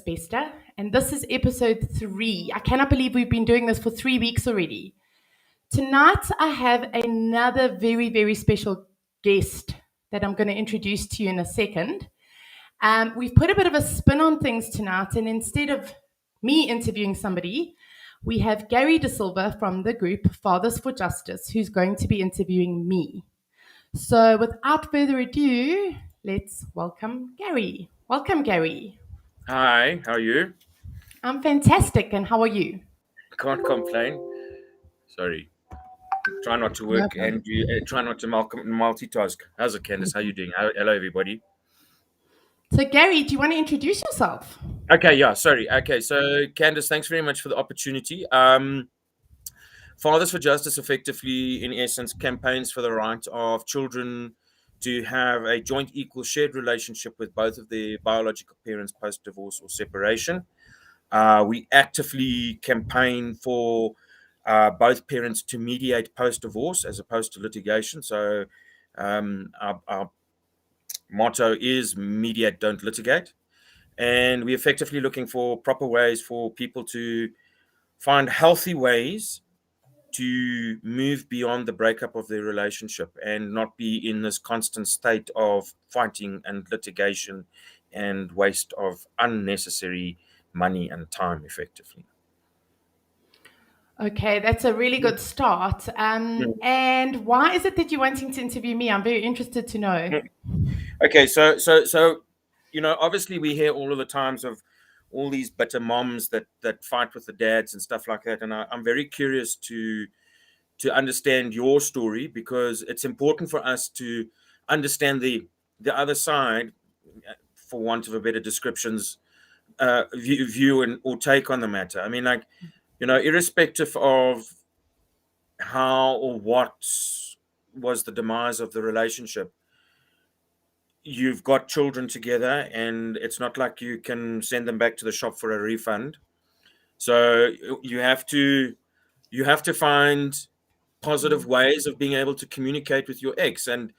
Bester, and this is episode 3. I cannot believe we've been doing this for 3 weeks already. Tonight, I have another very, very special guest that I'm going to introduce to you in a second. We've put a bit of a spin on things tonight, and instead of me interviewing somebody, we have Gary De Silva from the group Fathers for Justice, who's going to be interviewing me. So, without further ado, let's welcome Gary. Welcome, Gary. Hi, how are you? I'm fantastic, and how are you? Can't complain. Sorry. Try not to No work problem. and you try not to multitask. How's it, Candice? How you doing? Hello, everybody. So, Gary, do you want to introduce yourself? Okay, yeah, sorry. Okay, so Candice, thanks very much for the opportunity. Fathers for Justice effectively, in essence, campaigns for the right of children to have a joint, equal, shared relationship with both of their biological parents post divorce or separation. We actively campaign for both parents to mediate post divorce as opposed to litigation. So our motto is mediate, don't litigate. And we're effectively looking for proper ways for people to find healthy ways to move beyond the breakup of their relationship and not be in this constant state of fighting and litigation and waste of unnecessary money and time effectively. Okay, that's a really good start. And why is it that you're wanting to interview me? I'm very interested to know. Okay, so obviously we hear all of the times of all these bitter moms that fight with the dads and stuff like that, and I'm very curious to understand your story because it's important for us to understand the other side, for want of a better descriptions, view and or take on the matter. I mean, like, irrespective of how or what was the demise of the relationship, you've got children together and it's not like you can send them back to the shop for a refund. So you have to find positive ways of being able to communicate with your ex, and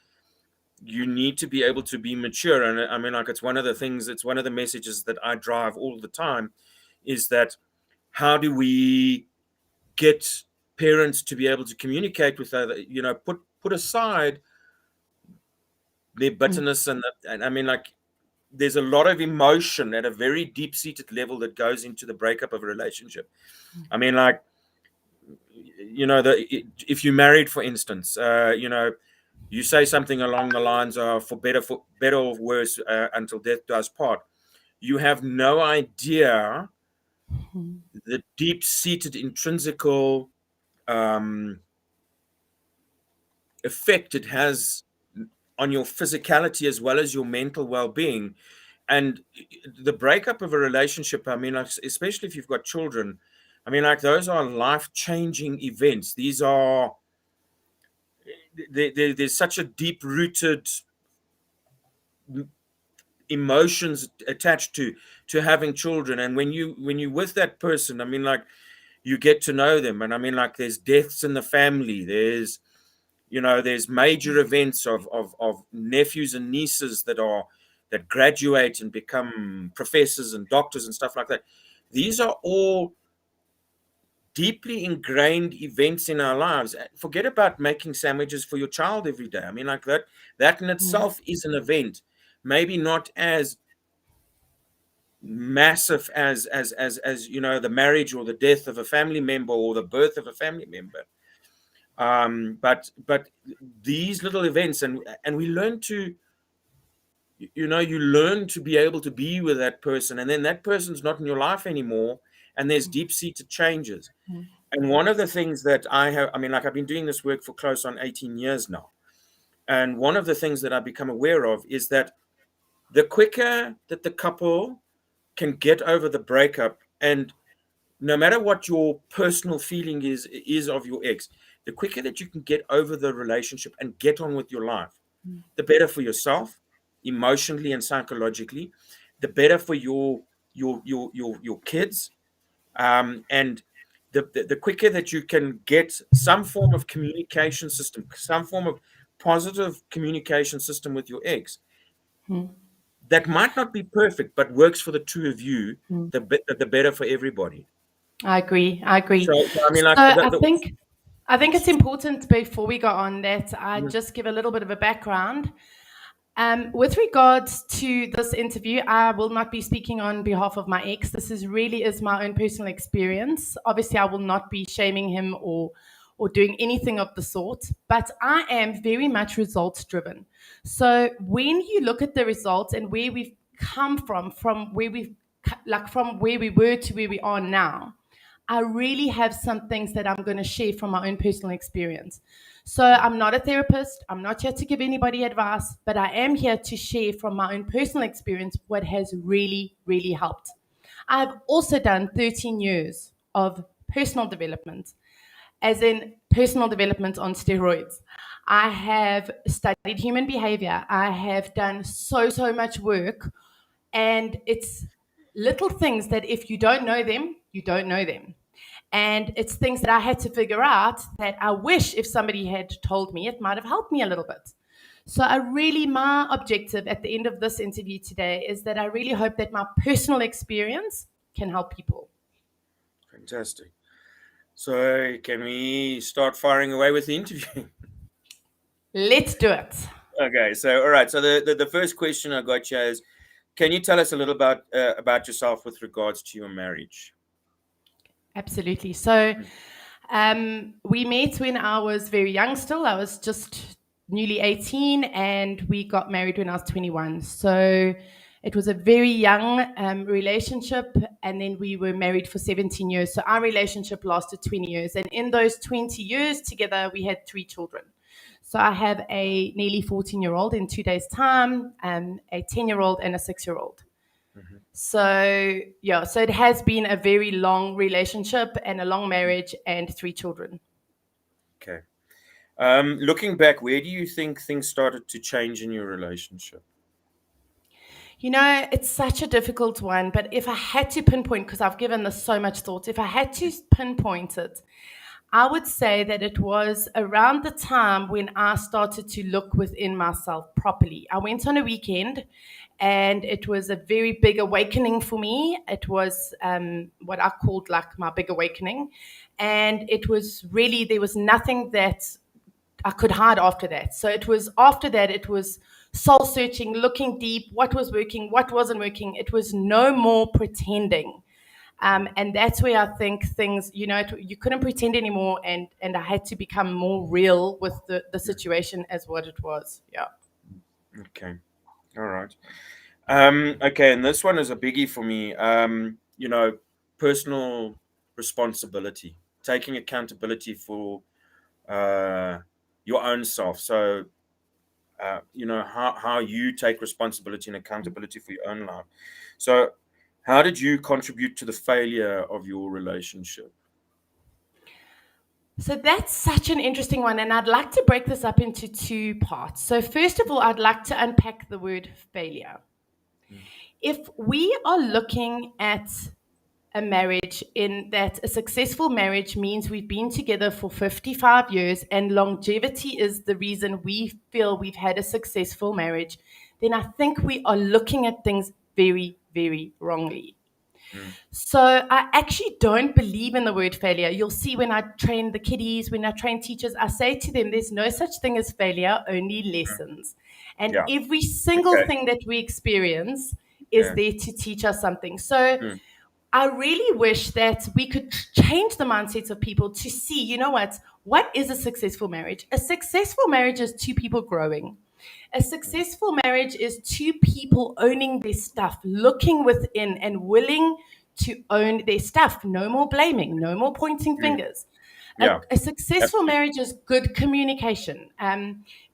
you need to be able to be mature. And I mean, like, it's one of the messages that I drive all the time is that how do we get parents to be able to communicate with other, put aside their Mm. bitterness and I mean, like, there's a lot of emotion at a very deep seated level that goes into the breakup of a relationship. I mean, like, if you're married, for instance, you say something along the lines of for better or worse, until death does part. You have no idea the deep seated intrinsical um, effect it has on your physicality as well as your mental well-being. And the breakup of a relationship, I mean, like, especially if you've got children, I mean, like, those are life-changing events. These are there's such a deep-rooted emotions attached to having children. And when you with that person, I mean, like, you get to know them. And I mean, like, there's deaths in the family, there's major events of nephews and nieces that graduate and become professors and doctors and stuff like that. These are all deeply ingrained events in our lives. Forget about making sandwiches for your child every day. I mean, like, that in Mm. itself is an event, maybe not as massive as the marriage or the death of a family member or the birth of a family member. But these little events, and we learn to you learn to be able to be with that person, and then that person's not in your life anymore, and there's deep-seated changes. Mm. And one of the things that I mean, like, I've been doing this work for close on 18 years now, and one of the things that I've become aware of is that the quicker that the couple can get over the breakup, and no matter what your personal feeling is of your ex, the quicker that you can get over the relationship and get on with your life, the better for yourself, emotionally and psychologically, the better for your kids, and the quicker that you can get some form of communication system, some form of positive communication system with your ex, Mm. that might not be perfect, but works for the two of you, the better for everybody. I agree. I So, agree. I mean, So like, I think it's important before we go on that I just give a little bit of a background. With regards to this interview, I will not be speaking on behalf of my ex. This really is my own personal experience. Obviously, I will not be shaming him or doing anything of the sort, but I am very much results driven. So when you look at the results and where we've come from where from where we were to where we are now, I really have some things that I'm going to share from my own personal experience. So I'm not a therapist. I'm not here to give anybody advice, but I am here to share from my own personal experience what has really, really helped. I've also done 13 years of personal development, as in personal development on steroids. I have studied human behavior. I have done so much work, and it's little things that if you don't know them, you don't know them. And it's things that I had to figure out that I wish if somebody had told me, it might have helped me a little bit. So my objective at the end of this interview today is that I really hope that my personal experience can help people. fantastic. So, can we start firing away with the interview? Let's do it. Okay. So, all right. So, the first question I got you is, can you tell us a little about yourself with regards to your marriage? Absolutely. So we met when I was very young still. I was just newly 18 and we got married when I was 21. So it was a very young relationship, and then we were married for 17 years. So our relationship lasted 20 years. And in those 20 years together, we had 3 children. So I have a nearly 14-year-old in 2 days' time, a 10-year-old and a 6-year-old. So, yeah, so it has been a very long relationship and a long marriage and 3 children. Okay. Looking back, where do you think things started to change in your relationship? You know, it's such a difficult one, but if I had to pinpoint, because I've given this so much thought, if I had to pinpoint it, I would say that it was around the time when I started to look within myself properly. I went on a weekend and it was a very big awakening for me. It was what I called like my big awakening. And it was really, there was nothing that I could hide after that. So it was after that, it was soul searching, looking deep, what was working, what wasn't working. It was no more pretending. And that's where I think things, you couldn't pretend anymore. And I had to become more real with the situation as what it was. Yeah. Okay. All right. Okay, and this one is a biggie for me. Personal responsibility, taking accountability for your own self. So, how you take responsibility and accountability for your own life. So, how did you contribute to the failure of your relationship? So that's such an interesting one. And I'd like to break this up into 2 parts. So, first of all, I'd like to unpack the word failure. If we are looking at a marriage in that a successful marriage means we've been together for 55 years and longevity is the reason we feel we've had a successful marriage, then I think we are looking at things very, very wrongly. So I actually don't believe in the word failure. You'll see when I train the kiddies, when I train teachers, I say to them, there's no such thing as failure, only lessons. And Yeah. every single Okay. thing that we experience is Yeah. there to teach us something. So I really wish that we could change the mindsets of people to see, you know what is a successful marriage? A successful marriage is 2 people growing. A successful marriage is 2 people owning their stuff, looking within and willing to own their stuff. No more blaming, no more pointing fingers. Yeah. A successful marriage is good communication,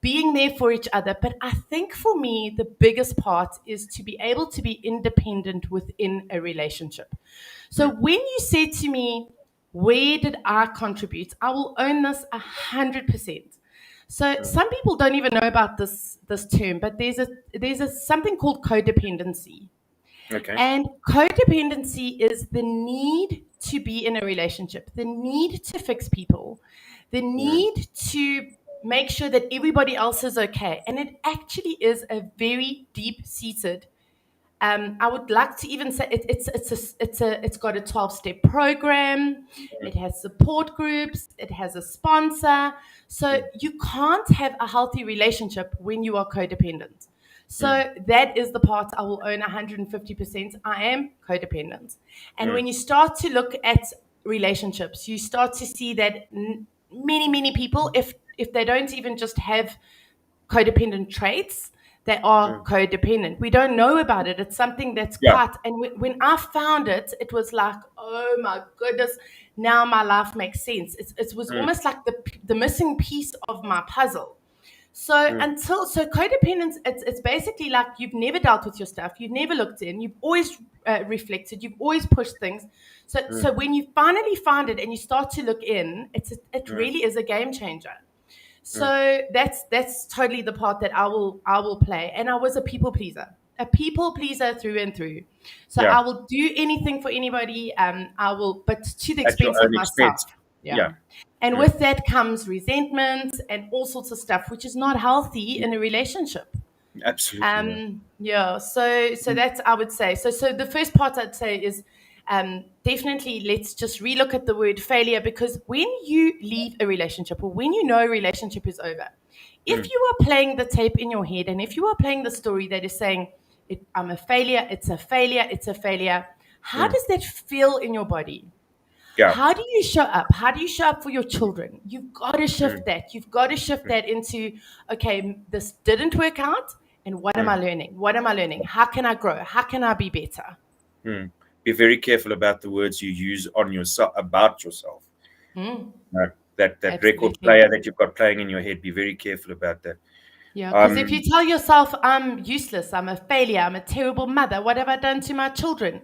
being there for each other. But I think for me, the biggest part is to be able to be independent within a relationship. So when you say to me, where did I contribute? I will own this 100%. So some people don't even know about this term, but there's a something called codependency. Okay. And codependency is the need to be in a relationship, the need to fix people, the need to make sure that everybody else is okay. And it actually is a very deep seated I would like to even say it's got a 12-step program. It has support groups. It has a sponsor. So you can't have a healthy relationship when you are codependent. So that is the part I will own 150%. I am codependent. And when you start to look at relationships, you start to see that many people, if they don't even just have codependent traits, they are codependent. We don't know about it. It's something that's Yeah. quite. And when I found it, it was like, oh my goodness, now my life makes sense. It was almost like the missing piece of my puzzle. So codependence, it's basically like you've never dealt with your stuff, you've never looked in, you've always reflected, you've always pushed things. So when you finally find it and you start to look in, it really is a game changer. So that's totally the part that I will play. And I was a people pleaser through and through. So Yeah. I will do anything for anybody. I will, but to the At your expense of own myself. expense. Yeah. And with that comes resentment and all sorts of stuff, which is not healthy in a relationship. Absolutely. So that's, I would say. So the first part I'd say is definitely let's just relook at the word failure, because when you leave a relationship or when you know a relationship is over, if you are playing the tape in your head and if you are playing the story that is saying, I'm a failure, it's a failure, it's a failure, how does that feel in your body? Yeah. How do you show up? How do you show up for your children? You've got to shift that. You've got to shift that into, okay, this didn't work out. And what am I learning? What am I learning? How can I grow? How can I be better? Be very careful about the words you use on yourself, about yourself. That record player that you've got playing in your head, be very careful about that. Yeah, because if you tell yourself, I'm useless, I'm a failure, I'm a terrible mother, what have I done to my children?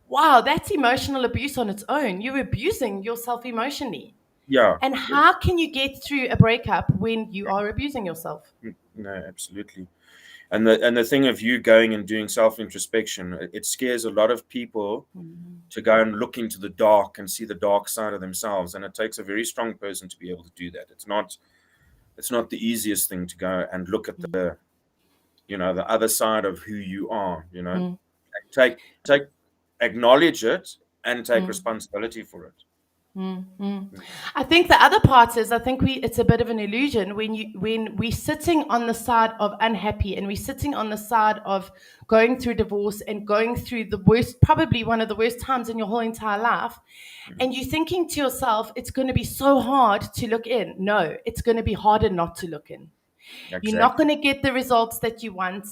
Wow, that's emotional abuse on its own. You're abusing yourself emotionally. Yeah. And how can you get through a breakup when you are abusing yourself? No, absolutely. And the thing of you going and doing self-introspection, it scares a lot of people to go and look into the dark and see the dark side of themselves. And it takes a very strong person to be able to do that. It's not the easiest thing to go and look at the other side of who you are, acknowledge it and take responsibility for it. I think the other part is, it's a bit of an illusion when we're sitting on the side of unhappy and we're sitting on the side of going through divorce and going through the worst, probably one of the worst times in your whole entire life, and you're thinking to yourself, it's going to be so hard to look in. No, it's going to be harder not to look in. Exactly. You're not going to get the results that you want.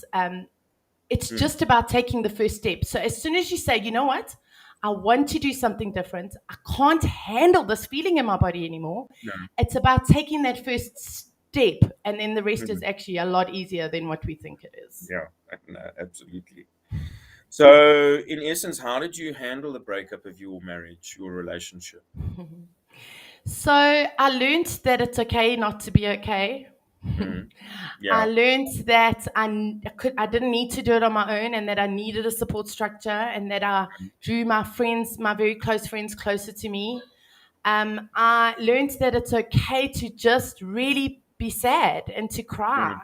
It's just about taking the first step. So as soon as you say, you know what, I want to do something different, I can't handle this feeling in my body anymore. It's about taking that first step, and then the rest is actually a lot easier than what we think it is. Yeah, no, absolutely. So in essence, how did you handle the breakup of your marriage, your relationship? So I learned that it's okay not to be okay. I learned that I didn't need to do it on my own, and that I needed a support structure, and that I drew my very close friends, closer to me. I learned that it's okay to just really be sad and to cry.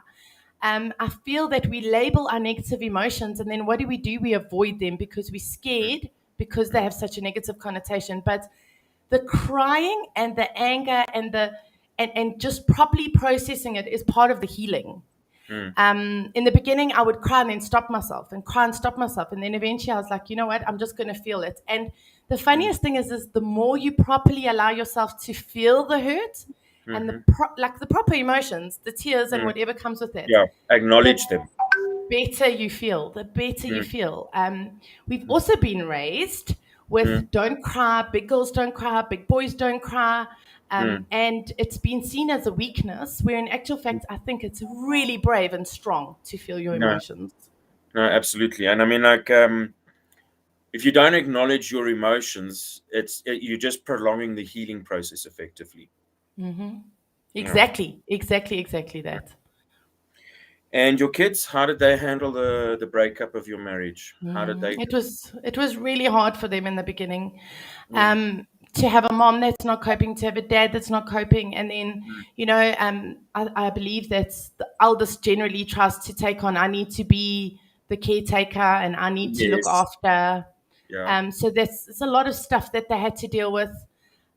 I feel that we label our negative emotions, and then what do? We avoid them because we're scared, because they have such a negative connotation. But the crying and the anger and just properly processing it is part of the healing. In the beginning, I would cry and then stop myself and cry and stop myself. And then eventually I was like, you know what? I'm just going to feel it. And the funniest thing is the more you properly allow yourself to feel the hurt and the proper emotions, the tears and whatever comes with it. Yeah, acknowledge them. Better you feel, the better you feel. We've also been raised with don't cry, big girls don't cry, big boys don't cry. And it's been seen as a weakness, where in actual fact, I think it's really brave and strong to feel your emotions. No, absolutely. And I mean, if you don't acknowledge your emotions, you're just prolonging the healing process effectively. Exactly that. And your kids, how did they handle the breakup of your marriage? How did they? It was really hard for them in the beginning. To have a mom that's not coping, to have a dad that's not coping, and then I believe that the eldest generally tries to take on, I need to be the caretaker and I need to look Yes. after. Yeah. So it's a lot of stuff that they had to deal with.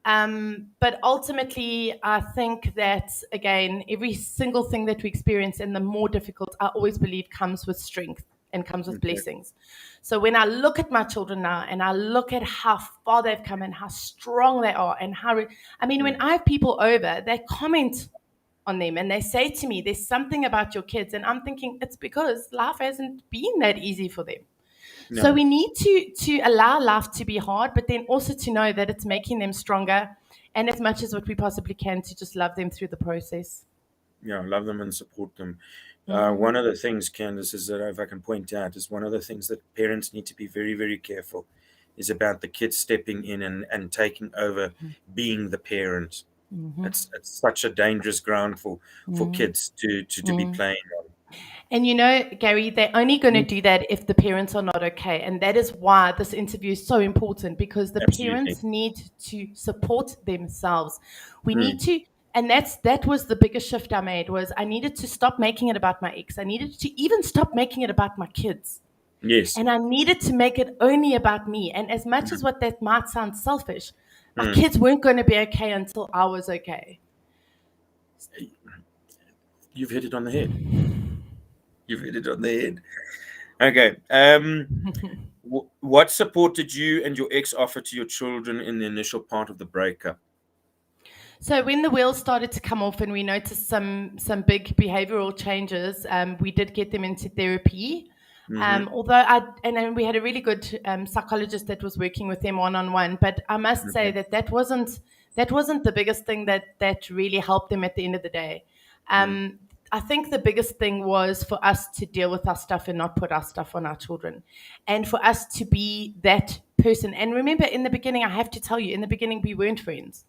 But ultimately, I think that, again, every single thing that we experience and the more difficult, I always believe comes with strength and comes with Okay. blessings. So when I look at my children now and I look at how far they've come and how strong they are and I mean, when I have people over, they comment on them and they say to me, there's something about your kids. And I'm thinking it's because life hasn't been that easy for them. So No. we need to allow life to be hard, but then also to know that it's making them stronger, and as much as what we possibly can to just love them through the process. Yeah, love them and support them. Mm. One of the things, Candice, is that if I can point out, is one of the things that parents need to be very, very careful is about the kids stepping in and taking over being the parent. Mm-hmm. It's such a dangerous ground for Mm. kids to be playing on. And you know, Gary, they're only going to Mm. do that if the parents are not okay. And that is why this interview is so important because the Absolutely. parents need to support themselves. We need Mm. to, and that was the biggest shift I made was I needed to stop making it about my ex. I needed to even stop making it about my kids. Yes. And I needed to make it only about me. And as much as Mm. what that might sound selfish, my Mm. kids weren't going to be okay until I was okay. You've hit it on the head. You've hit it on the head. Okay. What support did you and your ex offer to your children in the initial part of the breakup? So when the wheels started to come off and we noticed some big behavioral changes, we did get them into therapy. Mm-hmm. Although and then we had a really good psychologist that was working with them one on one. But I must say Okay. that wasn't the biggest thing that really helped them at the end of the day. Mm. I think the biggest thing was for us to deal with our stuff and not put our stuff on our children, and for us to be that person. And remember, in the beginning, I have to tell you, in the beginning, we weren't friends.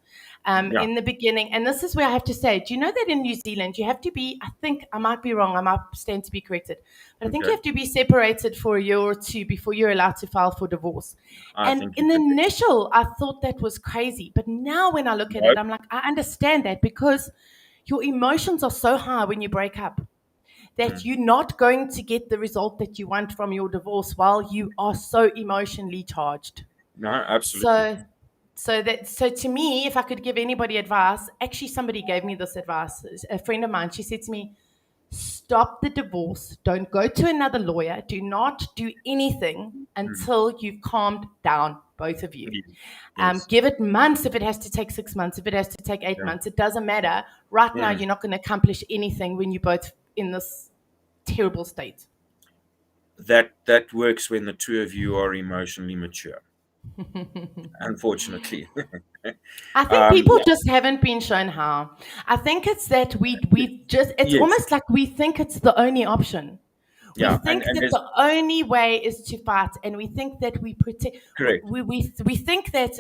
Yeah. In the beginning, and this is where I have to say, do you know that in New Zealand you have to be, I think I might be wrong, I might stand to be corrected, but I think you Okay. have to be separated for a year or two before you're allowed to file for divorce. I And think in you're the correct. initial, I thought that was crazy, but now when I look at No. it, I'm like, I understand that because your emotions are so high when you break up that Mm. you're not going to get the result that you want from your divorce while you are so emotionally charged. No, absolutely. So to me, if I could give anybody advice, actually somebody gave me this advice. A friend of mine, she said to me, stop the divorce. Don't go to another lawyer. Do not do anything Mm. until you've calmed down, both of you. Yes. Give it months if it has to take 6 months, if it has to take 8 months. Yeah. It doesn't matter. Right now, Mm. you're not going to accomplish anything when you're both in this terrible state. That works when the two of you are emotionally mature. Unfortunately. I think people Yeah. just haven't been shown how. I think it's that we just it's Yes. almost like we think it's the only option. We Yeah. And think and that there's the only way is to fight, and we think that we protect. correct. We think that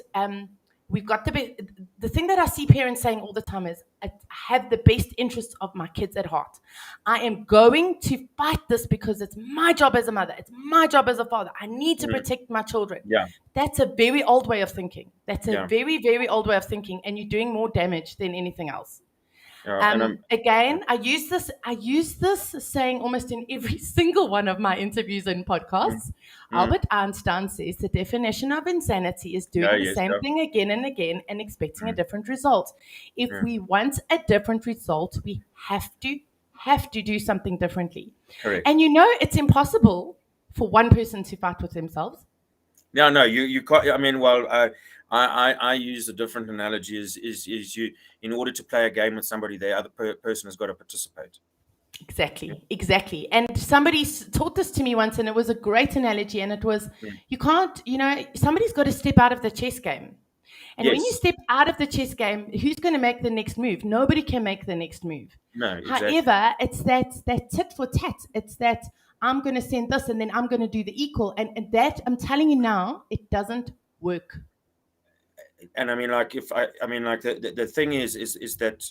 we've got the thing that I see parents saying all the time is, I have the best interests of my kids at heart. I am going to fight this because it's my job as a mother. It's my job as a father. I need to Mm. protect my children. Yeah. That's a very old way of thinking. That's a Yeah. very, very old way of thinking, and you're doing more damage than anything else. Yeah. And I'm Again, I use this saying almost in every single one of my interviews and mm. podcasts. Mm. Albert Einstein says the definition of insanity is Yeah, doing the yes, same yeah. thing again and again and expecting a Mm. different result. If Yeah. we want a different result, we have to do something differently. Correct. And you know it's impossible for one person to fight with themselves. Yeah, no, you can't. I mean, well, I use a different analogy. Is you in order to play a game with somebody, the other person has got to participate. Exactly. And somebody taught this to me once, and it was a great analogy. And it was, Mm. you can't, somebody's got to step out of the chess game. And when you Yes. step out of the chess game, who's going to make the next move? Nobody can make the next move. No, exactly. However, it's that tit for tat. It's that I'm going to send this and then I'm going to do the equal. And that, I'm telling you now, it doesn't work. And I mean, like, if I mean, like, the thing is that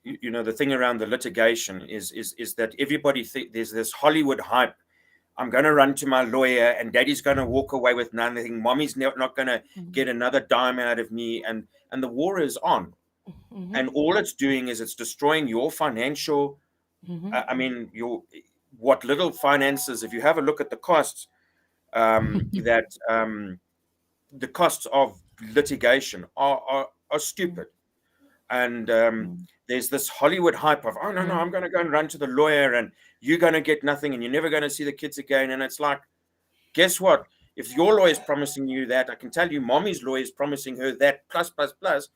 the thing around the litigation is that everybody there's this Hollywood hype. I'm going to run to my lawyer, and Daddy's going to walk away with nothing. Mommy's not going to get another dime out of me, and the war is on. Mm-hmm. And all it's doing is it's destroying your financial. Mm-hmm. I mean, what little finances, if you have a look at the costs, that the costs of litigation are stupid. And there's this Hollywood hype of, oh, no, I'm going to go and run to the lawyer and you're going to get nothing and you're never going to see the kids again. And it's like, guess what? If your lawyer is promising you that, I can tell you mommy's lawyer is promising her that plus.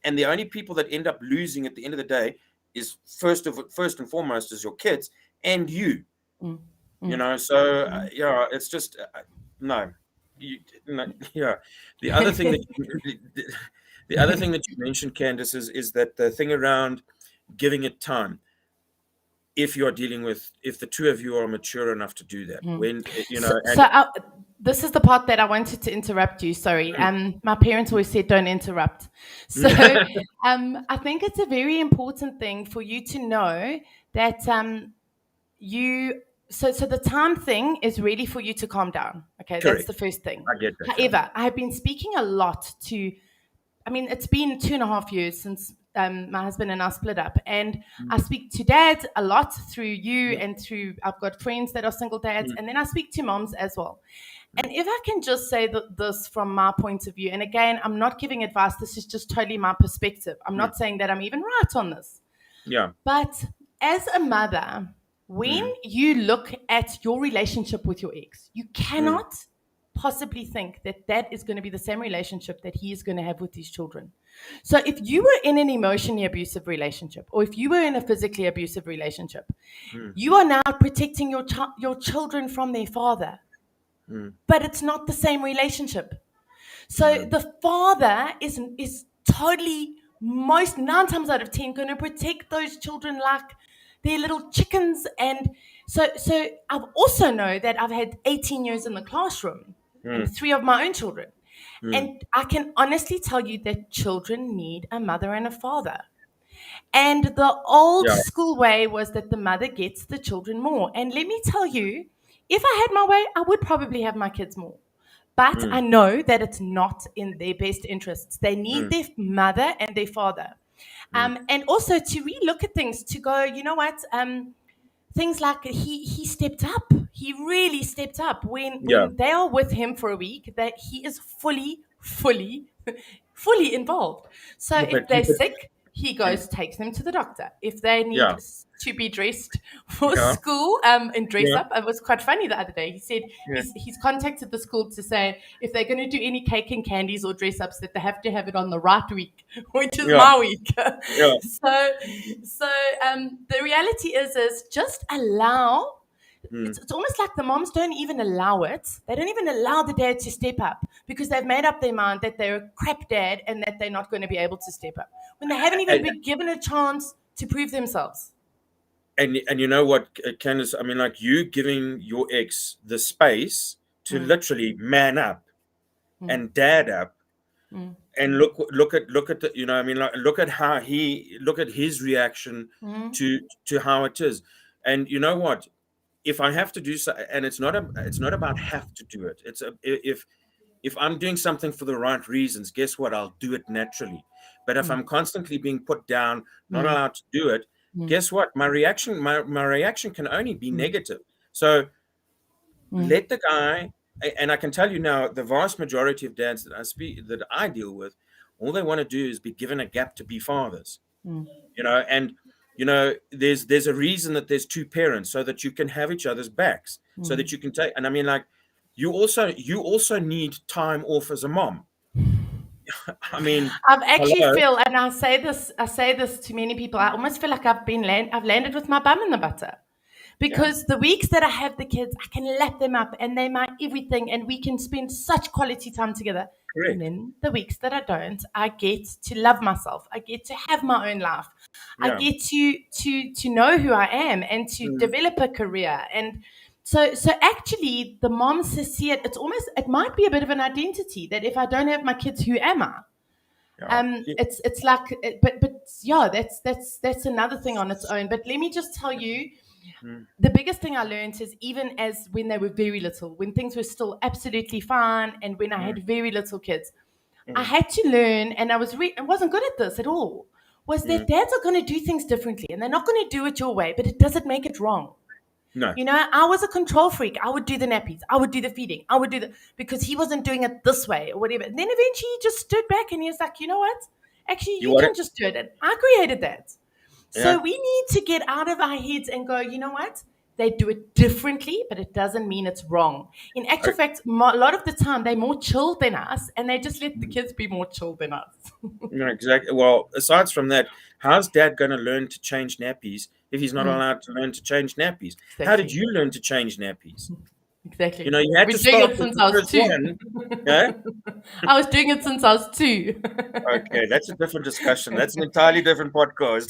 And the only people that end up losing at the end of the day is first and foremost is your kids and you. You know, so yeah, it's just no. Yeah. The other thing that you mentioned, Candice, is that the thing around giving it time. If you're dealing with, if the two of you are mature enough to do that, when you know. This is the part that I wanted to interrupt you. Sorry, my parents always said don't interrupt. So I think it's a very important thing for you to know that So the time thing is really for you to calm down. Okay, Correct. That's the first thing. I get that. However, I have been speaking a lot to, I mean, it's been 2.5 years since my husband and I split up. And I speak to dads a lot through you and through, I've got friends that are single dads. And then I speak to moms as well. And if I can just say this from my point of view, and again, I'm not giving advice. This is just totally my perspective. I'm not saying that I'm even right on this. Yeah. But as a mother, when you look at your relationship with your ex, you cannot possibly think that that is going to be the same relationship that he is going to have with his children. So if you were in an emotionally abusive relationship, or if you were in a physically abusive relationship, you are now protecting your children from their father. But it's not the same relationship. So the father is totally, 9 times out of 10, going to protect those children like they're little chickens. And so I've also know that I've had 18 years in the classroom and 3 of my own children. And I can honestly tell you that children need a mother and a father. And the old school way was that the mother gets the children more. And let me tell you, if I had my way, I would probably have my kids more. But I know that it's not in their best interests. They need their mother and their father. And also to relook at things, to go, you know what? Things like he stepped up. He really stepped up when they are with him for a week, that he is fully involved. So if they're sick, he goes, takes them to the doctor. If they need to be dressed for school and dress up, it was quite funny the other day. He said he's contacted the school to say if they're going to do any cake and candies or dress ups, that they have to have it on the right week, which is my week. So the reality is just allow. It's almost like the moms don't even allow it. They don't even allow the dad to step up because they've made up their mind that they're a crap dad and that they're not going to be able to step up when they haven't even been given a chance to prove themselves. And you know what, Candice, I mean, like you giving your ex the space to literally man up and dad up and look at the, you know, I mean, like look at his reaction to how it is. And you know what? If I have to do so, and it's not about have to do it. It's if I'm doing something for the right reasons, guess what? I'll do it naturally. But if I'm constantly being put down, not allowed to do it, guess what? My reaction can only be negative. So let the guy, and I can tell you now, the vast majority of dads that I deal with, all they want to do is be given a gap to be fathers. You know, and you know, there's a reason that there's 2 parents, so that you can have each other's backs, so that you can take. And I mean, like, you also need time off as a mom. I mean, I've actually feel, and I say this to many people, I almost feel like I've landed with my bum in the butter. Because the weeks that I have the kids, I can lap them up and they're my everything and we can spend such quality time together. Correct. And then the weeks that I don't, I get to love myself. I get to have my own life. I get to know who I am and to develop a career. And so actually the moms see it, it might be a bit of an identity that if I don't have my kids, who am I? It's like, but yeah, that's another thing on its own. But let me just tell you, the biggest thing I learned is even as when they were very little, when things were still absolutely fine, and when I had very little kids, I had to learn, and I wasn't good at this at all, was that dads are going to do things differently, and they're not going to do it your way, but it doesn't make it wrong. No. You know, I was a control freak. I would do the nappies. I would do the feeding. I would do because he wasn't doing it this way or whatever. And then eventually he just stood back and he was like, you know what? Actually, You you want can it? just do it. And I created that. So Yeah. we need to get out of our heads and go, you know what? They do it differently, but it doesn't mean it's wrong. In actual fact, a lot of the time, they're more chilled than us, and they just let the kids be more chilled than us. No, exactly. Well, aside from that, how's dad going to learn to change nappies if he's not allowed to learn to change nappies? How did Exactly. you learn to change nappies? Exactly. You know, you had We're to doing start it with since the I was first 2. one. Yeah? I was doing it since I was 2. Okay, that's a different discussion. That's an entirely different podcast.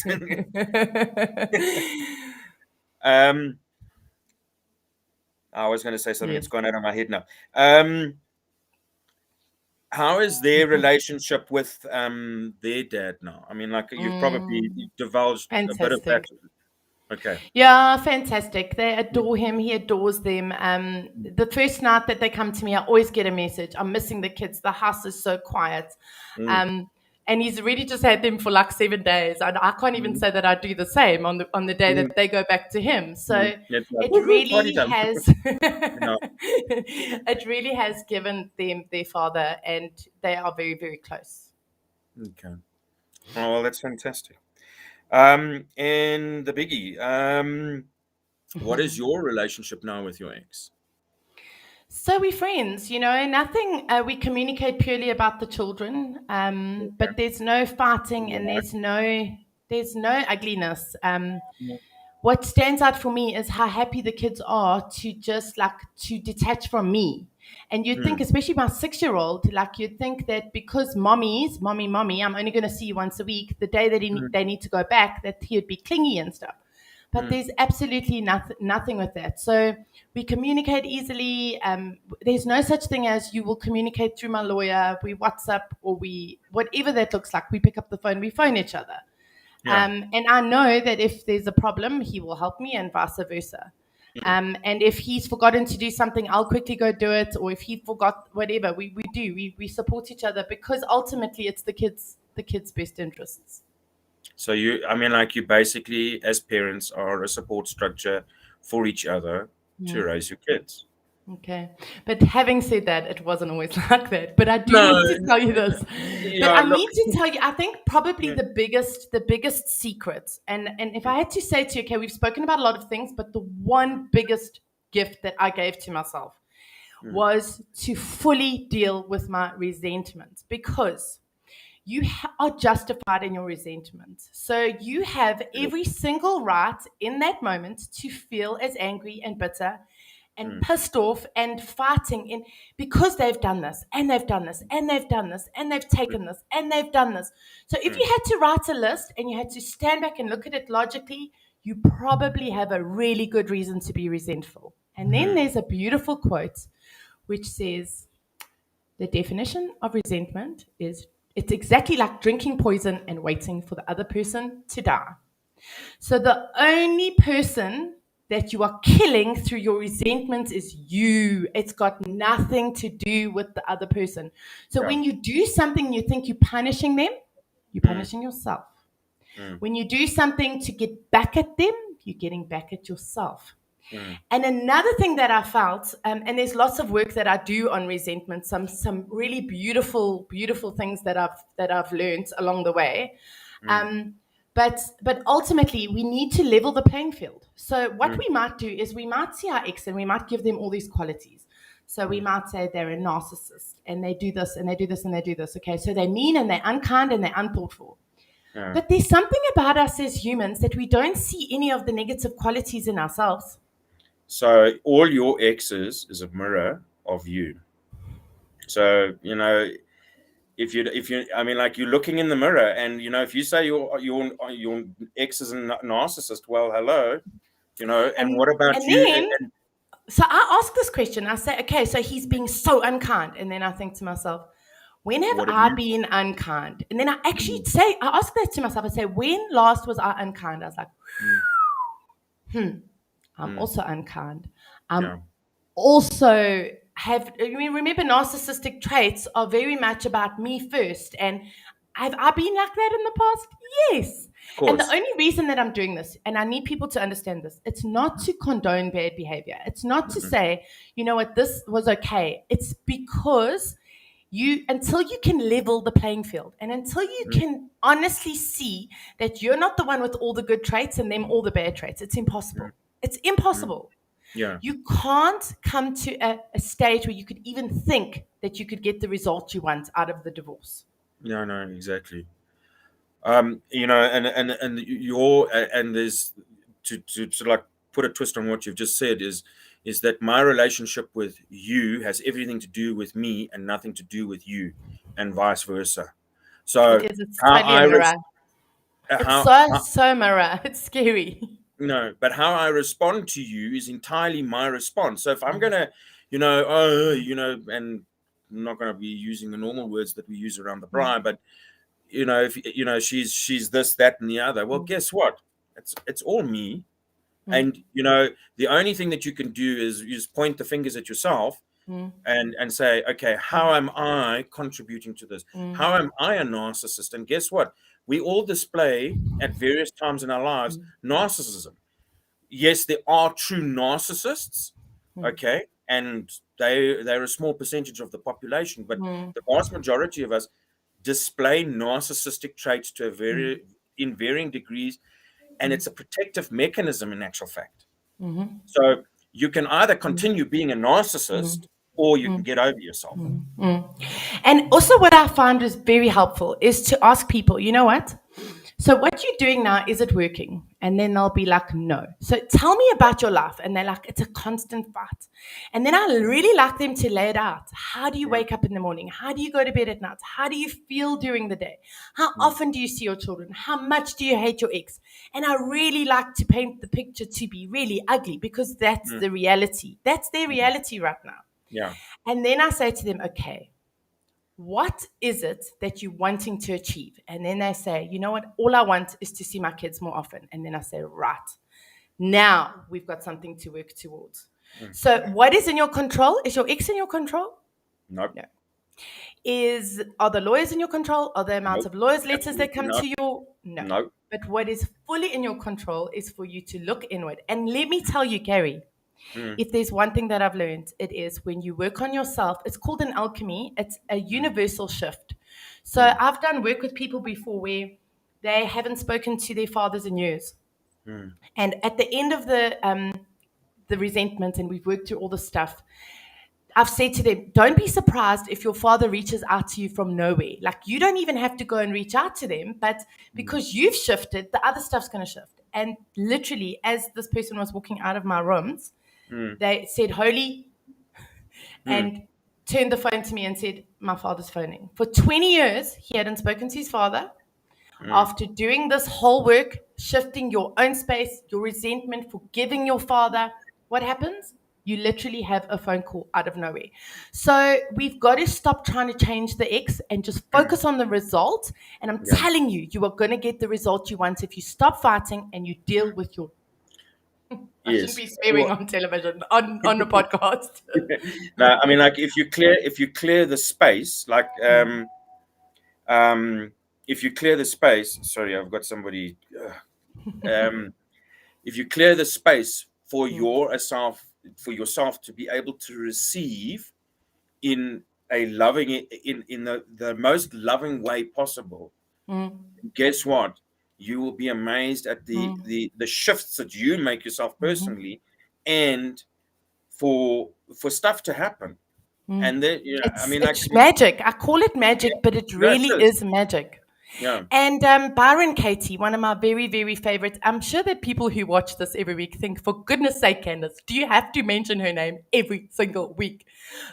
I was going to say something. Yes. It's gone out of my head now. How is their relationship with their dad now? I mean, like you've probably divulged a bit of that. Fantastic. Okay. Yeah, fantastic. They adore him. He adores them. The first night that they come to me, I always get a message. I'm missing the kids. The house is so quiet. Mm. And he's really just had them for like 7 days. And I can't even say that I do the same on the day that they go back to him. So It's like, it woohoo, party really time. has No. it really has given them their father, and they are very, very close. Okay. Oh, well, that's fantastic. And the biggie, what is your relationship now with your ex? So we're friends, you know, nothing, we communicate purely about the children, but there's no fighting and there's no ugliness. What stands out for me is how happy the kids are to just like to detach from me. And you'd think, especially my 6-year-old, like you'd think that because mommy, I'm only going to see you once a week, the day that they need to go back, that he would be clingy and stuff. But there's absolutely nothing with that. So we communicate easily. There's no such thing as you will communicate through my lawyer. We WhatsApp or we whatever that looks like. We pick up the phone. We phone each other. Yeah. And I know that if there's a problem, he will help me, and vice versa. And if he's forgotten to do something, I'll quickly go do it. Or if he forgot whatever, we do. We support each other because ultimately it's the kids' best interests. So you basically, as parents, are a support structure for each other to raise your kids. Okay. But having said that, it wasn't always like that. But I do need to tell you this. But I need to tell you, I think probably the biggest secret, and if I had to say to you, okay, we've spoken about a lot of things, but the one biggest gift that I gave to myself was to fully deal with my resentment, because you are justified in your resentment. So you have every single right in that moment to feel as angry and bitter and pissed off and fighting in because they've done this and they've done this and they've done this and they've taken this and they've done this. So if you had to write a list and you had to stand back and look at it logically, you probably have a really good reason to be resentful. And then there's a beautiful quote which says, the definition of resentment is it's exactly like drinking poison and waiting for the other person to die. So the only person that you are killing through your resentment is you. It's got nothing to do with the other person. So when you do something you think you're punishing them, you're punishing yourself. When you do something to get back at them, you're getting back at yourself. And another thing that I felt, and there's lots of work that I do on resentment, some really beautiful things that I've learned along the way. But ultimately, we need to level the playing field. So what we might do is we might see our ex and we might give them all these qualities. So we might say they're a narcissist and they do this and they do this and they do this. Okay, so they're mean and they're unkind and they're unthoughtful. But there's something about us as humans that we don't see any of the negative qualities in ourselves. So all your exes is a mirror of you. So, if you you're looking in the mirror and, if you say your ex is a narcissist, well, hello, and what about and you? then- So I ask this question. I say, okay, so he's being so unkind. And then I think to myself, when have I been unkind? And then I actually I ask that to myself. I say, when last was I unkind? I was like, I'm also unkind. Also remember, narcissistic traits are very much about me first. And Have I been like that in the past? Yes. Of And the course. only reason that I'm doing this, and I need people to understand this, it's not to condone bad behavior. It's not to say, you know what, this was okay. It's because until you can level the playing field and until you can honestly see that you're not the one with all the good traits and them all the bad traits, it's impossible. It's impossible. Yeah. You can't come to a stage where you could even think that you could get the result you want out of the divorce. No, no, exactly. And your and there's to sort of like put a twist on what you've just said is that my relationship with you has everything to do with me and nothing to do with you, and vice versa. So It is. It's how totally I a res- mirror. It's how, so mirror. It's scary. no, but how I respond to you is entirely my response. So if I'm gonna, and I'm not gonna be using the normal words that we use around the bride, but if she's this, that, and the other. Well, guess what? It's all me. And the only thing that you can do is you just point the fingers at yourself and say, okay, how am I contributing to this? How am I a narcissist? And guess what? We all display at various times in our lives narcissism. Yes, there are true narcissists, okay, and they're a small percentage of the population, but the vast majority of us display narcissistic traits to in varying degrees, and it's a protective mechanism in actual fact. So you can either continue being a narcissist or you can get over yourself. And also, what I found is very helpful is to ask people, you know what? So, what you're doing now, is it working? And then they'll be like, no. So, tell me about your life. And they're like, it's a constant fight. And then I really like them to lay it out. How do you wake up in the morning? How do you go to bed at night? How do you feel during the day? How often do you see your children? How much do you hate your ex? And I really like to paint the picture to be really ugly because that's the reality. That's their reality right now. Yeah. And then I say to them, okay, what is it that you're wanting to achieve? And then they say, you know what? All I want is to see my kids more often. And then I say, right, now we've got something to work towards. So what is in your control? Is your ex in your control? Nope. No. Are the lawyers in your control? Are the amount of lawyers' letters that come to you? No. Nope. But what is fully in your control is for you to look inward. And let me tell you, Gary, if there's one thing that I've learned, it is when you work on yourself, it's called an alchemy. It's a universal shift. So I've done work with people before where they haven't spoken to their fathers in years. And at the end of the resentment, and we've worked through all the stuff, I've said to them, don't be surprised if your father reaches out to you from nowhere. Like, you don't even have to go and reach out to them, but because you've shifted, the other stuff's going to shift. And literally, as this person was walking out of my rooms, they said, Holy, and turned the phone to me and said, my father's phoning. For 20 years, he hadn't spoken to his father. After doing this whole work, shifting your own space, your resentment, forgiving your father, what happens? You literally have a phone call out of nowhere. So we've got to stop trying to change the ex and just focus on the result. And I'm telling you, you are going to get the result you want if you stop fighting and you deal with your... I shouldn't be swearing on television, on a podcast. No, I mean, like if you clear the space, like if you clear the space, sorry, I've got somebody. If you clear the space for yourself to be able to receive in a loving, in the most loving way possible, guess what? You will be amazed at the shifts that you make yourself personally, and for stuff to happen. And then, it's magic. I call it magic, but it really is magic. Yeah. And Byron Katie, one of my very, very favorites. I'm sure that people who watch this every week think, for goodness sake, Candace, do you have to mention her name every single week?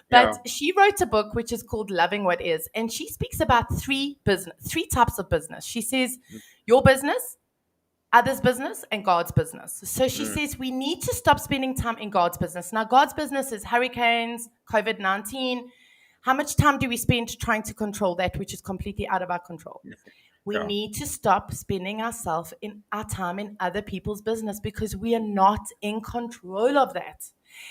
But she wrote a book which is called Loving What Is. And she speaks about three types of business. She says, your business, others' business, and God's business. So she says we need to stop spending time in God's business. Now, God's business is hurricanes, COVID-19. How much time do we spend trying to control that, which is completely out of our control? We need to stop spending our time in other people's business because we are not in control of that.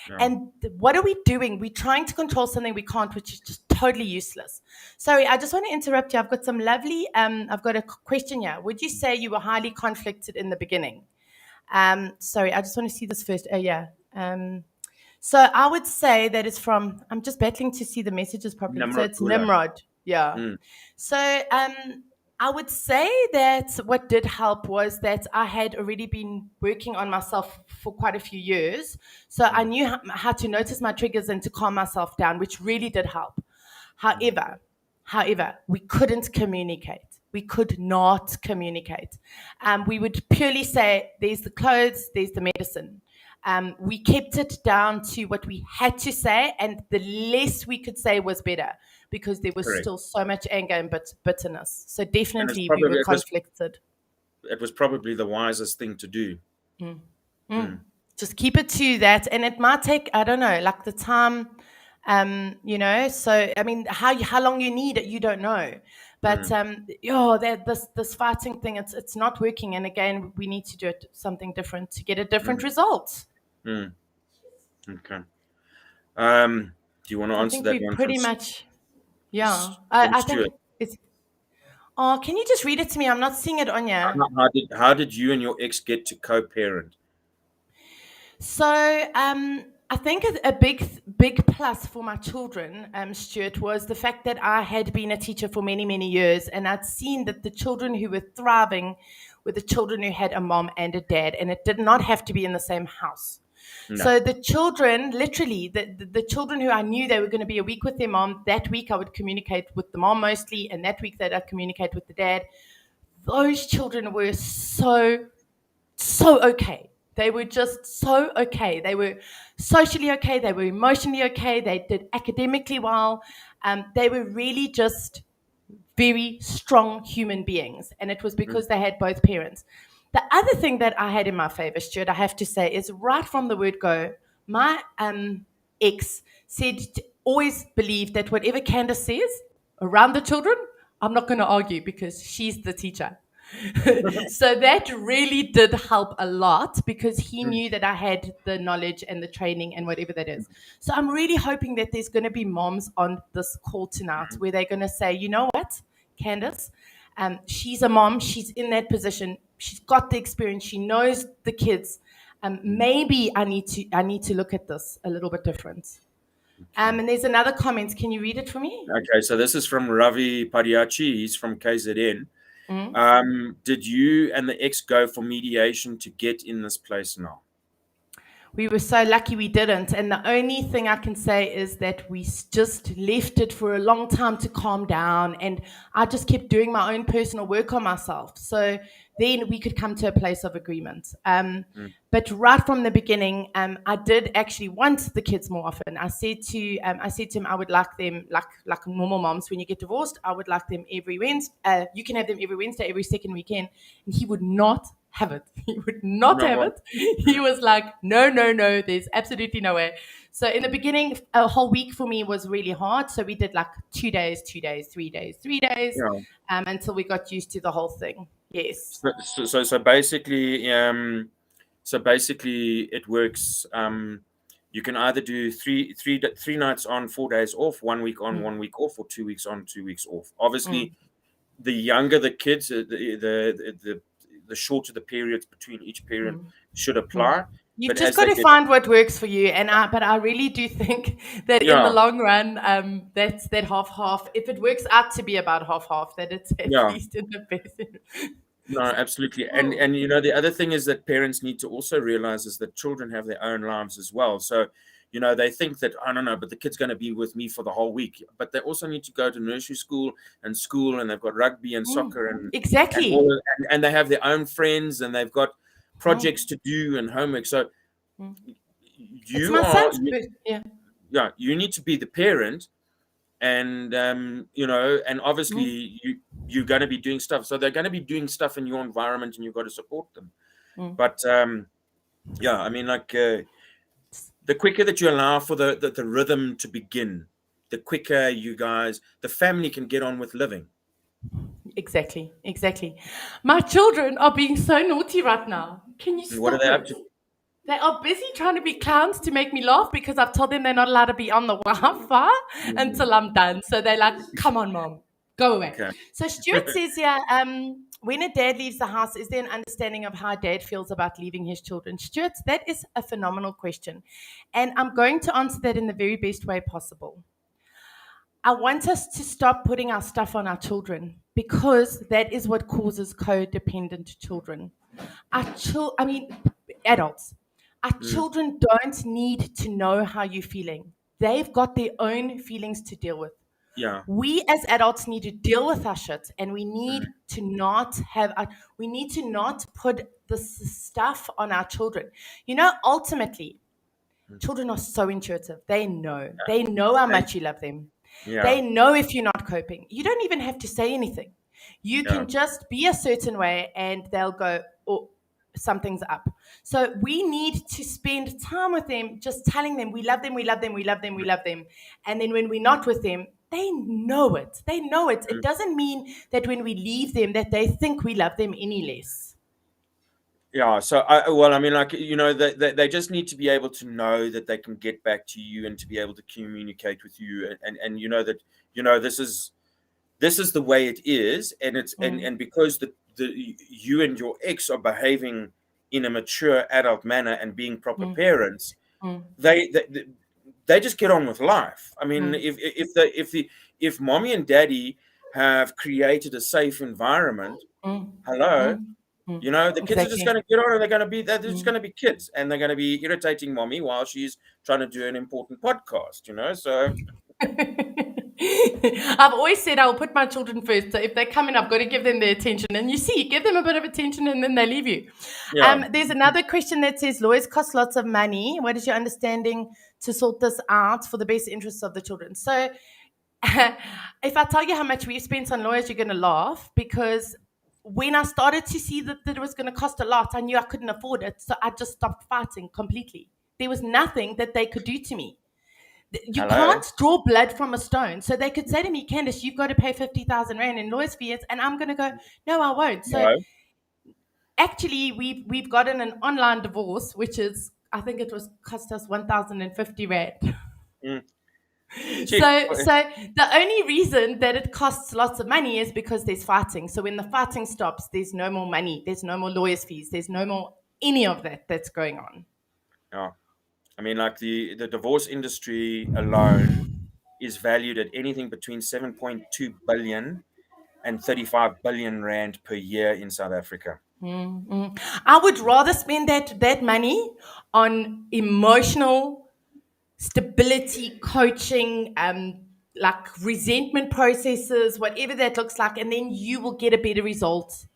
Yeah. And what are we doing? We're trying to control something we can't, which is just totally useless. Sorry, I just want to interrupt you. I've got some lovely, I've got a question here. Would you say you were highly conflicted in the beginning? Sorry, I just want to see this first. Oh, yeah. So I would say that it's from, I'm just battling to see the messages properly. So Nimrod it's Gula. Nimrod. Yeah. Mm. So I would say that what did help was that I had already been working on myself for quite a few years. So I knew how to notice my triggers and to calm myself down, which really did help. However, we couldn't communicate. We could not communicate. We would purely say, there's the clothes, there's the medicine. We kept it down to what we had to say, and the less we could say was better, because there was Correct. still so much anger and bitterness. So And it's definitely we probably were conflicted. it was probably the wisest thing to do. Just keep it to that, and it might take, I don't know, like the time, you know. So I mean, how long you need it, you don't know. But that this fighting thing, it's not working. And again, we need to do it something different to get a different result. Okay. Do you want to I answer think that we one pretty from much, yeah. from I Stuart? think it's. Oh, can you just read it to me? I'm not seeing it on here. How did you and your ex get to co-parent? So I think a big plus for my children, Stuart, was the fact that I had been a teacher for many, many years, and I'd seen that the children who were thriving were the children who had a mom and a dad, and it did not have to be in the same house. No. So the children, literally, the children who I knew they were going to be a week with their mom, that week I would communicate with the mom mostly, and that week that I'd communicate with the dad. Those children were so okay. They were just so okay. They were socially okay. They were emotionally okay. They did academically well. They were really just very strong human beings. And it was because they had both parents. The other thing that I had in my favor, Stuart, I have to say, is right from the word go, my ex said, always believe that whatever Candace says around the children, I'm not going to argue because she's the teacher. So that really did help a lot, because he knew that I had the knowledge and the training and whatever that is. So I'm really hoping that there's going to be moms on this call tonight where they're going to say, you know what, Candace, she's a mom, she's in that position, she's got the experience, she knows the kids. Maybe I need to look at this a little bit different. And there's another comment. Can you read it for me? Okay, so this is from Ravi Padiachi. He's from KZN. Did you and the ex go for mediation to get in this place now? We were so lucky we didn't. And the only thing I can say is that we just left it for a long time to calm down. And I just kept doing my own personal work on myself. So then we could come to a place of agreement. But right from the beginning, I did actually want the kids more often. I said to him, I would like them like normal moms. When you get divorced, I would like them every Wednesday. You can have them every Wednesday, every second weekend. And he would not have it. He would not have it. He was like, no, there's absolutely no way. So in the beginning, a whole week for me was really hard. So we did like 2 days, 3 days, 3 days, until we got used to the whole thing. Yes. So basically, it works. You can either do three nights on, 4 days off, 1 week on, 1 week off, or 2 weeks on, 2 weeks off. Obviously, the younger the kids, the shorter the periods between each parent should apply. You've just got to find what works for you. But I really do think that in the long run, that's that half. If it works out to be about half, that it's at least in the best. No, absolutely. And you know, the other thing is that parents need to also realize is that children have their own lives as well. So, you know, they think that, I don't know, but the kid's going to be with me for the whole week. But they also need to go to nursery school, and they've got rugby and soccer and exactly. And they have their own friends, and they've got projects to do and homework. So you need to be the parent, and you know, and obviously you're going to be doing stuff. So they're going to be doing stuff in your environment, and you've got to support them. But I mean, like the quicker that you allow for the rhythm to begin, the quicker the family can get on with living. Exactly. My children are being so naughty right now. Can you stop What are they up to? They are busy trying to be clowns to make me laugh because I've told them they're not allowed to be on the Wi-Fi until I'm done. So they're like, "Come on, mom, go away." Okay. So Stuart says here, when a dad leaves the house, is there an understanding of how dad feels about leaving his children? Stuart, that is a phenomenal question, and I'm going to answer that in the very best way possible. I want us to stop putting our stuff on our children because that is what causes codependent children. I mean, adults. Our Mm. children don't need to know how you're feeling. They've got their own feelings to deal with. Yeah. We as adults need to deal with our shit, and we Mm. need to not have, we need to not put this stuff on our children. You know, ultimately, Mm. children are so intuitive. They know how And much you love them. yeah. They know if you're not coping. You don't even have to say anything. You Yeah. can just be a certain way and they'll go, oh, something's up. So we need to spend time with them, just telling them we love them, we love them, we love them, we love them. And then when we're not with them, they know it. They know it. It Mm. doesn't mean that when we leave them that they think we love them any less. Yeah. So I mean, like, they just need to be able to know that they can get back to you and to be able to communicate with you, and that this is the way it is, and it's and because the you and your ex are behaving in a mature adult manner and being proper parents, Mm, they just get on with life. I mean, mm, if mommy and daddy have created a safe environment, mm, hello, mm, mm. the kids are just going Exactly. to get on, and they're just Mm. going to be kids, and they're going to be irritating mommy while she's trying to do an important podcast. So I've always said I'll put my children first. So if they come in, I've got to give them their attention. And you see, you give them a bit of attention and then they leave you. yeah. There's another question that says lawyers cost lots of money. What is your understanding to sort this out for the best interests of the children? So if I tell you how much we've spent on lawyers, you're going to laugh because when I started to see that it was going to cost a lot, I knew I couldn't afford it. So I just stopped fighting completely. There was nothing that they could do to me. You Hello. can't draw blood from a stone. So they could say to me, Candice, you've got to pay 50,000 Rand in lawyers' fees. And I'm going to go, no, I won't. So No. actually, we've gotten an online divorce, which is, I think it was cost us 1,050 Rand. Mm. So the only reason that it costs lots of money is because there's fighting. So when the fighting stops, there's no more money. There's no more lawyers' fees. There's no more any of that that's going on. Yeah. I mean, like the divorce industry alone is valued at anything between 7.2 billion and 35 billion rand per year in South Africa. Mm-hmm. I would rather spend that money on emotional stability coaching, like resentment processes, whatever that looks like, and then you will get a better result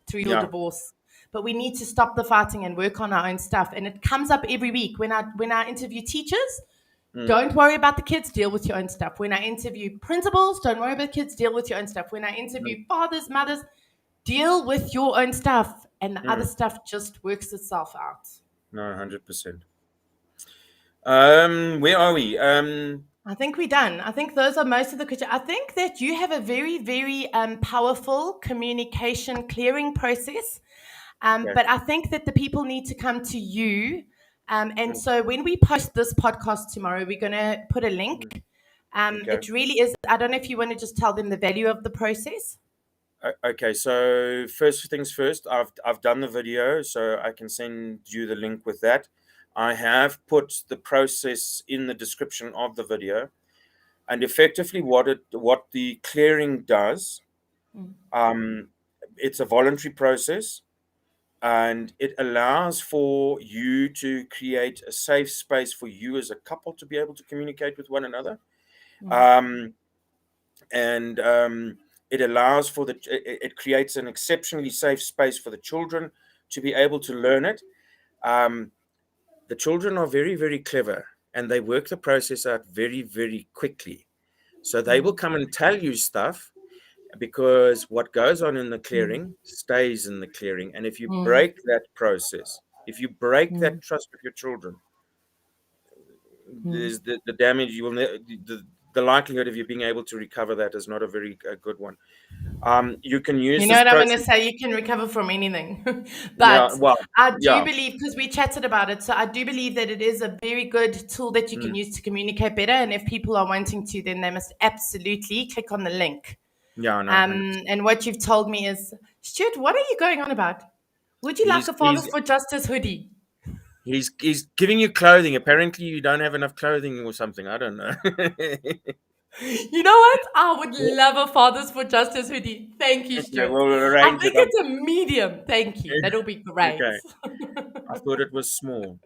through your Yeah. divorce. But we need to stop the fighting and work on our own stuff. And it comes up every week when I interview teachers. Mm. Don't worry about the kids, deal with your own stuff. When I interview principals, don't worry about the kids, deal with your own stuff. When I interview fathers, mothers, deal with your own stuff, and the other Mm. stuff just works itself out. No, 100%. Where are we? I think we're done. I think those are most of the questions. I think that you have a very, very powerful communication clearing process. Okay. But I think that the people need to come to you. And Mm. so when we post this podcast tomorrow, we're going to put a link. Okay. It really is. I don't know if you want to just tell them the value of the process. Okay, so first things first, I've done the video, so I can send you the link with that. I have put the process in the description of the video, and effectively what the clearing does, it's a voluntary process, and it allows for you to create a safe space for you as a couple to be able to communicate with one another. And it allows for it creates an exceptionally safe space for the children to be able to learn it. The children are very, very clever, and they work the process out very, very quickly. So they will come and tell you stuff because what goes on in the clearing stays in the clearing. And if you break that process, if you break that trust with your children, there's the damage. the likelihood of you being able to recover that is not a very good one. You can use You know this what I'm going to process. say? You can recover from anything. Yeah, But well, I do yeah. believe, because we chatted about it, so I do believe that it is a very good tool that you can use to communicate better. And if people are wanting to, then they must absolutely click on the link. Yeah, no, 100%. And what you've told me is, Stuart, what are you going on about? Would you like He's a Fathers he's for Justice hoodie? he's giving you clothing. Apparently, you don't have enough clothing or something. I don't know. You know what? I would love a Fathers for Justice hoodie. Thank you, Okay, Stuart. we'll I arrange it. think it's a medium. Thank you. That'll be great. Okay, I thought it was small.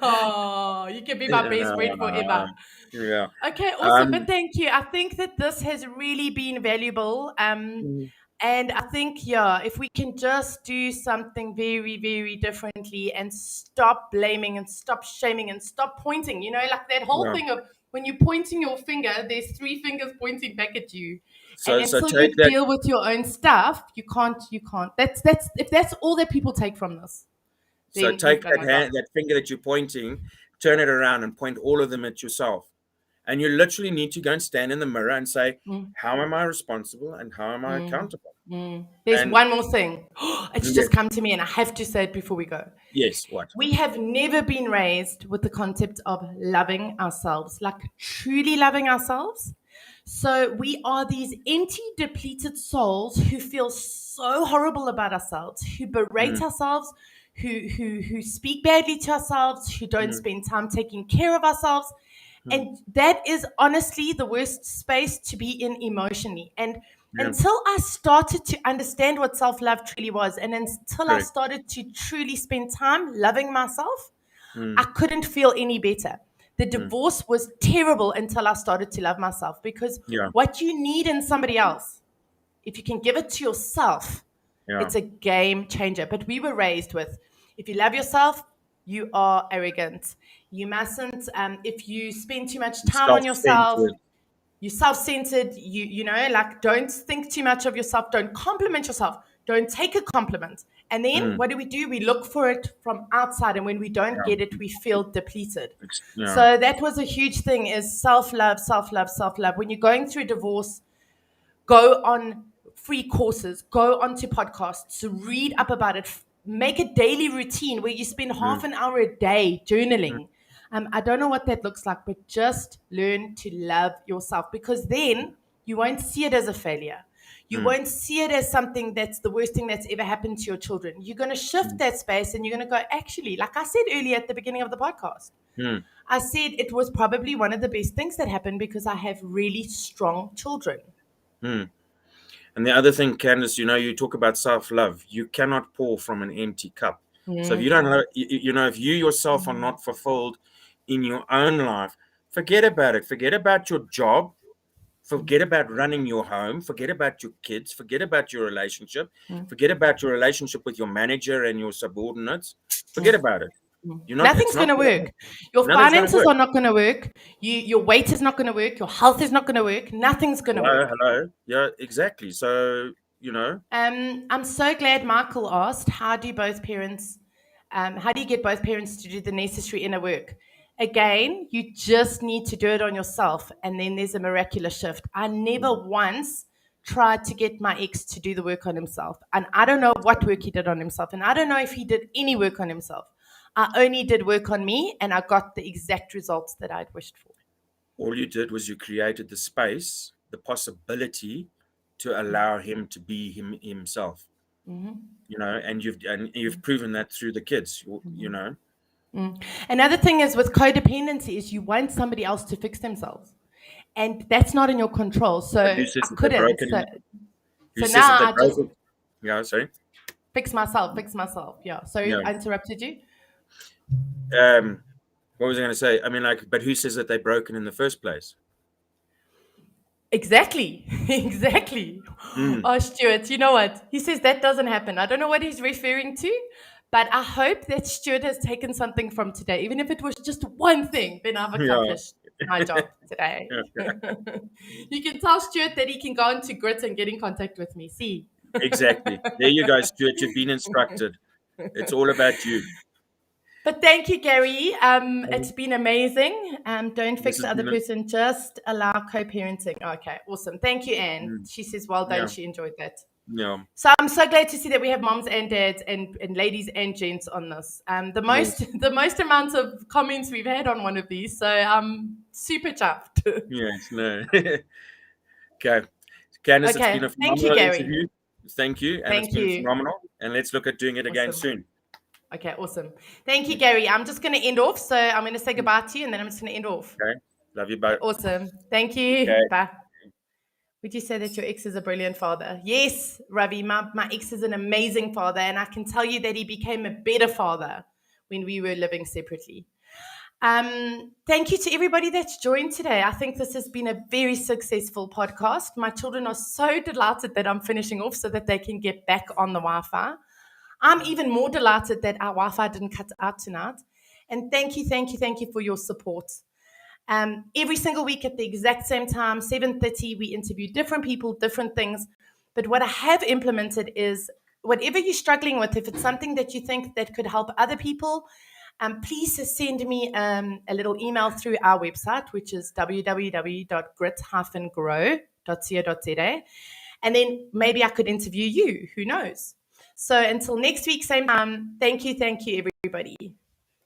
Oh, you can be my best friend forever. Yeah. Okay, awesome. But Um. thank you. I think that this has really been valuable. mm, And I think, yeah, if we can just do something very, very differently and stop blaming and stop shaming and stop pointing, like that whole Yeah. thing of when you're pointing your finger, there's three fingers pointing back at you. And So until take you that. deal with your own stuff, you can't. That's if that's all that people take from this, So then you've take done that a lot. hand, that finger that you're pointing, turn it around and point all of them at yourself. And you literally need to go and stand in the mirror and say, Mm, how am I responsible and how am I mm. accountable? There's And one more thing. It's yes, just come to me, and I have to say it before we go. yes, what? We have never been raised with the concept of loving ourselves, like truly loving ourselves. So we are these empty, depleted souls who feel so horrible about ourselves, who berate Mm, ourselves, who speak badly to ourselves, who don't mm, spend time taking care of ourselves. mm, And that is honestly the worst space to be in emotionally. And yeah, until I started to understand what self love truly was, and until I correct. started to truly spend time loving myself, I Mm, couldn't feel any better. The mm, divorce was terrible until I started to love myself, because yeah, what you need in somebody else, if you can give it to yourself, yeah. it's a game changer. But we were raised with, if you love yourself, you are arrogant. You mustn't, if you spend too much time on yourself, Self-centered. you're self-centered. Like, don't think too much of yourself. Don't compliment yourself. Don't take a compliment. And then Mm, what do? We look for it from outside, and when we don't get it, yeah, we feel depleted. yeah. So that was a huge thing: is self-love, self-love, self-love. When you're going through divorce, go on free courses, go onto podcasts, read up about it, make a daily routine where you spend Mm, half an hour a day mm, journaling. I don't know what that looks like, but just learn to love yourself, because then you won't see it as a failure. You mm, won't see it as something that's the worst thing that's ever happened to your children. You're going to shift that space, and you're going to go, actually, like I said earlier at the beginning of the podcast, mm, I said it was probably one of the best things that happened because I have really strong children. mm. And the other thing, Candice, you talk about self-love. You cannot pour from an empty cup. So if you don't Mhm. know, if you yourself are not fulfilled in your own life, forget about it. Forget about your job. Forget about running your home. Forget about your kids. Forget about your relationship. Forget about your relationship with your manager and your subordinates. Forget about it. It's Nothing's going not to going to work. work. Your Nothing's going to finances work. are not going to work. Your weight is not going to work. Your health is not going to work. Nothing's going to Hello, work. hello. Yeah, exactly. So, I'm so glad Michael asked, how do you get both parents to do the necessary inner work? Again, you just need to do it on yourself, and then there's a miraculous shift. I never once tried to get my ex to do the work on himself, and I don't know what work he did on himself, and I don't know if he did any work on himself. I only did work on me, and I got the exact results that I'd wished for. all you did was you created the space, the possibility to allow him to be himself. And you've proven that through the kids. Another thing is with codependency is you want somebody else to fix themselves, and that's not in your control. So But who I says that they're couldn't. broken So, in who so says that now they're I just broken? Yeah, sorry. fix myself, fix myself. Yeah. Sorry, Yeah. I interrupted you. What was I going to say? I mean, but who says that they're broken in the first place? Exactly. Exactly. Mm, Oh, Stuart, you know what? He says that doesn't happen. I don't know what he's referring to, but I hope that Stuart has taken something from today. Even if it was just one thing, then I've yeah. accomplished my job today. You can tell Stuart that he can go into Grit and get in contact with me. See? Exactly. There you go, Stuart. You've been instructed. It's all about you. But thank you, Gary. It's been amazing. Don't fix the other person, just allow co-parenting. Okay, awesome. Thank you, Anne. She says, well done. Yeah. She enjoyed that. Yeah. So I'm so glad to see that we have moms and dads and ladies and gents on this. The most amount of comments we've had on one of these. So I'm super chuffed. Yes, no. Okay. Candice, Okay. it's been a Thank you, phenomenal Gary. interview. Thank you. And Thank it's been you. phenomenal. And let's look at doing it again soon. Okay, awesome. Thank you, Gary. I'm just going to end off. So I'm going to say goodbye to you and then I'm just going to end off. Okay. Love you both. Awesome. Thank you. Okay. Bye. Would you say that your ex is a brilliant father? Yes, Ravi. My ex is an amazing father. And I can tell you that he became a better father when we were living separately. Thank you to everybody that's joined today. I think this has been a very successful podcast. My children are so delighted that I'm finishing off so that they can get back on the Wi-Fi. I'm even more delighted that our Wi-Fi didn't cut out tonight. And thank you for your support. Every single week at the exact same time, 7:30, we interview different people, different things. But what I have implemented is whatever you're struggling with, if it's something that you think that could help other people, please send me a little email through our website, which is www.grit-grow.co.za. And then maybe I could interview you. Who knows? So until next week, same time. Thank you, everybody.